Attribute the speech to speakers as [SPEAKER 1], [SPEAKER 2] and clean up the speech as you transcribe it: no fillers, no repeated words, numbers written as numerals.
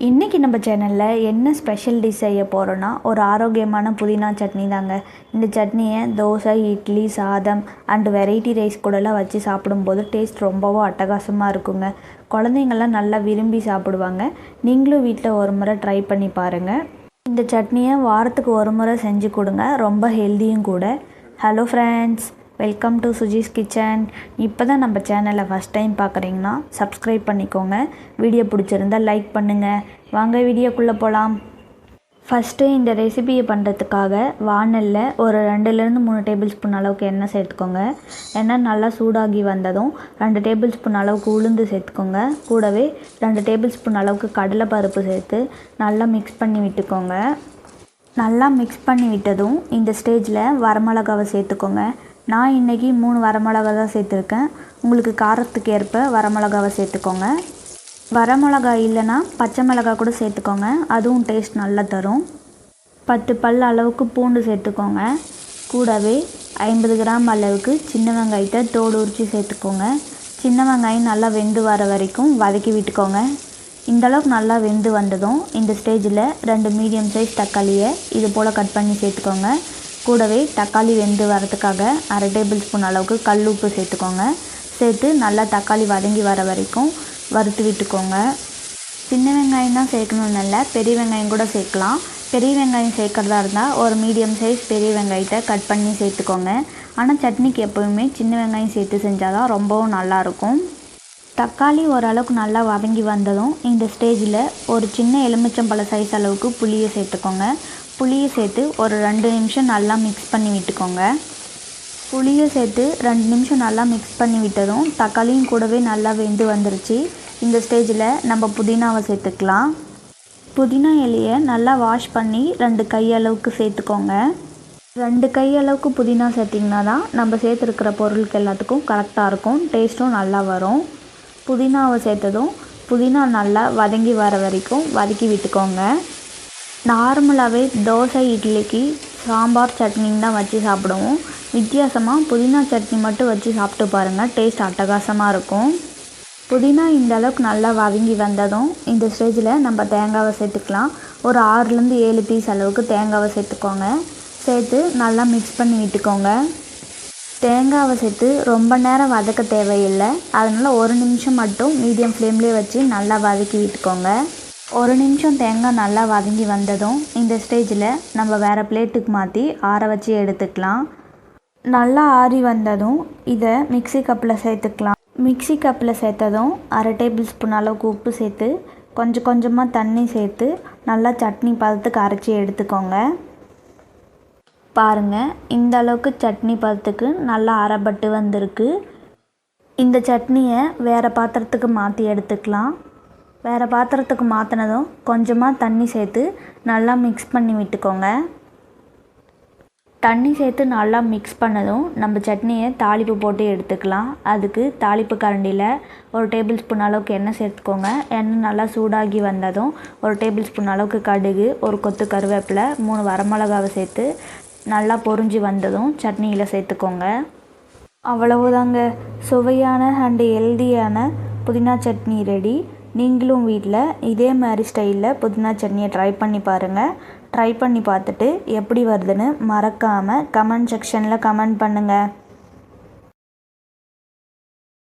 [SPEAKER 1] இன்றைக்கி நம்ம சேனலில் என்ன ஸ்பெஷல் டிஷ் செய்ய போகிறோன்னா ஒரு ஆரோக்கியமான புதினா சட்னி தாங்க. இந்த சட்னியை தோசை, இட்லி, சாதம் அண்டு வெரைட்டி ரைஸ் கூடலாம் வச்சு சாப்பிடும்போது டேஸ்ட் ரொம்பவும் அட்டகாசமாக இருக்குங்க. குழந்தைங்கள்லாம் நல்லா விரும்பி சாப்பிடுவாங்க. நீங்களும் வீட்டில் ஒரு முறை ட்ரை பண்ணி பாருங்கள். இந்த சட்னியை வாரத்துக்கு ஒரு முறை செஞ்சு கொடுங்க. ரொம்ப ஹெல்த்தியும் கூட. Hello friends, welcome to Suji's kitchen. இப்போ தான் நம்ம சேனலை ஃபஸ்ட் டைம் பார்க்குறீங்கன்னா சப்ஸ்கிரைப் பண்ணிக்கோங்க. வீடியோ பிடிச்சிருந்தால் லைக் பண்ணுங்கள். வாங்க வீடியோக்குள்ளே போகலாம். ஃபஸ்ட்டு இந்த ரெசிபியை பண்ணுறதுக்காக வாணலில் ஒரு 2-3 டேபிள் ஸ்பூன் அளவுக்கு எண்ணெய் சேர்த்துக்கோங்க. எண்ணெய் நல்லா சூடாகி வந்ததும் 2 டேபிள் ஸ்பூன் அளவுக்கு உளுந்து சேர்த்துக்கோங்க. கூடவே 2 டேபிள் ஸ்பூன் அளவுக்கு கடலைப்பருப்பு சேர்த்து நல்லா மிக்ஸ் பண்ணி விட்டுக்கோங்க. நல்லா மிக்ஸ் பண்ணி விட்டதும் இந்த ஸ்டேஜில் வரமிளகாவை சேர்த்துக்கோங்க. நான் இன்றைக்கி 3 வரமிளகா தான் சேர்த்துருக்கேன். உங்களுக்கு காரத்துக்கு ஏற்ப வரமிளகாவை சேர்த்துக்கோங்க. வரமிளகா இல்லைன்னா பச்சை மிளகா கூட சேர்த்துக்கோங்க, அதுவும் டேஸ்ட் நல்லா தரும். 10 பல் அளவுக்கு பூண்டு சேர்த்துக்கோங்க. கூடவே 50 கிராம் அளவுக்கு சின்ன வெங்காயத்தை தோடு உரித்து சேர்த்துக்கோங்க. சின்ன வெங்காயம் நல்லா வெந்து வர வரைக்கும் வதக்கி விட்டுக்கோங்க. இந்தளவுக்கு நல்லா வெந்து வந்ததும் இந்த ஸ்டேஜில் 2 மீடியம் சைஸ் தக்காளியை இது போல் கட் பண்ணி சேர்த்துக்கோங்க. கூடவே தக்காளி வெந்து வரதுக்காக 1/2 டேபிள் ஸ்பூன் அளவுக்கு கல் உப்பு சேர்த்துக்கோங்க. சேர்த்து நல்லா தக்காளி வதங்கி வர வரைக்கும் வறுத்து விட்டுக்கோங்க. சின்ன வெங்காயம் தான் சேர்க்கணும்னு இல்லை, பெரிய வெங்காயம் கூட சேர்க்கலாம். பெரிய வெங்காயம் சேர்க்குறதா இருந்தால் ஒரு மீடியம் சைஸ் பெரிய வெங்காயத்தை கட் பண்ணி சேர்த்துக்கோங்க. ஆனால் சட்னிக்கு எப்போவுமே சின்ன வெங்காயம் சேர்த்து செஞ்சால் தான் ரொம்பவும் நல்லாயிருக்கும். தக்காளி ஓரளவுக்கு நல்லா வதங்கி வந்ததும் இந்த ஸ்டேஜில் ஒரு சின்ன எலுமிச்சம்பழ சைஸ் அளவுக்கு புளியை சேர்த்துக்கோங்க. புளியை சேர்த்து ஒரு 2 நிமிஷம் நல்லா மிக்ஸ் பண்ணி விட்டுக்கோங்க. புளியை சேர்த்து 2 நிமிஷம் நல்லா மிக்ஸ் பண்ணி விட்டதும் தக்காளியும் கூடவே நல்லா வெந்து வந்துருச்சு. இந்த ஸ்டேஜில் நம்ம புதினாவை சேர்த்துக்கலாம். புதினா இலையை நல்லா வாஷ் பண்ணி 2 கையளவுக்கு சேர்த்துக்கோங்க. 2 கையளவுக்கு புதினா சேர்த்திங்கன்னா தான் நம்ம சேர்த்துருக்கிற பொருளுக்கு எல்லாத்துக்கும் கரெக்டாக இருக்கும், டேஸ்ட்டும் நல்லா வரும். புதினாவை சேர்த்ததும் புதினா நல்லா வதங்கி வர வரைக்கும் வதக்கி விட்டுக்கோங்க. நார்மலாகவே தோசை, இட்லிக்கு சாம்பார் சட்னின்னு தான் வச்சு சாப்பிடுவோம். வித்தியாசமாக புதினா சட்னி மட்டும் வச்சு சாப்பிட்டு பாருங்கள், டேஸ்ட் அட்டகாசமாக இருக்கும். புதினா இந்த அளவுக்கு நல்லா வதங்கி வந்ததும் இந்த ஸ்டேஜில் நம்ம தேங்காவை சேர்த்துக்கலாம். ஒரு 6-7 பீஸ் அளவுக்கு தேங்காவை சேர்த்துக்கோங்க. சேர்த்து நல்லா மிக்ஸ் பண்ணி விட்டுக்கோங்க. தேங்காவை சேர்த்து ரொம்ப நேரம் வதக்க தேவையில்லை, அதனால் 1 நிமிஷம் மட்டும் மீடியம் ஃப்ளேம்லேயே வச்சு நல்லா வதக்கி விட்டுக்கோங்க. 1 நிமிஷம் தேங்காய் நல்லா வதங்கி வந்ததும் இந்த ஸ்டேஜில் நம்ம வேறு பிளேட்டுக்கு மாற்றி ஆற வச்சு எடுத்துக்கலாம். நல்லா ஆறி வந்ததும் இதை மிக்ஸி கப்பில் சேர்த்துக்கலாம். மிக்ஸி கப்பில் சேர்த்ததும் 1/2 டேபிள் ஸ்பூன் அளவுக்கு உப்பு சேர்த்து கொஞ்சம் கொஞ்சமாக தண்ணி சேர்த்து நல்லா சட்னி பதத்துக்கு அரைச்சி எடுத்துக்கோங்க. பாருங்கள், இந்த அளவுக்கு சட்னி பதத்துக்கு நல்லா அரைப்பட்டு வந்திருக்கு. இந்த சட்னியை வேறு பாத்திரத்துக்கு மாற்றி எடுத்துக்கலாம். வேறு பாத்திரத்துக்கு மாற்றினதும் கொஞ்சமாக தண்ணி சேர்த்து நல்லா மிக்ஸ் பண்ணி விட்டுக்கோங்க. தண்ணி சேர்த்து நல்லா மிக்ஸ் பண்ணதும் நம்ம சட்னியை தாளிப்பு போட்டு எடுத்துக்கலாம். அதுக்கு தாளிப்பு கரண்டியில் ஒரு டேபிள் ஸ்பூன் அளவுக்கு எண்ணெய் சேர்த்துக்கோங்க. எண்ணெய் நல்லா சூடாகி வந்ததும் ஒரு டேபிள் ஸ்பூன் அளவுக்கு கடுகு, ஒரு கொத்து கருவேப்பிலை, 3 வரமிளகாவை சேர்த்து நல்லா பொரிஞ்சு வந்ததும் சட்னியில் சேர்த்துக்கோங்க. அவ்வளவுதாங்க, சுவையான அண்டு ஹெல்தியான புதினா சட்னி ரெடி. நீங்களும் வீட்டில் இதே மாதிரி ஸ்டைலில் புதினா சட்னியை ட்ரை பண்ணி பாருங்கள். ட்ரை பண்ணி பார்த்துட்டு எப்படி வருதுன்னு மறக்காமல் கமெண்ட் செக்ஷனில் கமெண்ட் பண்ணுங்கள்.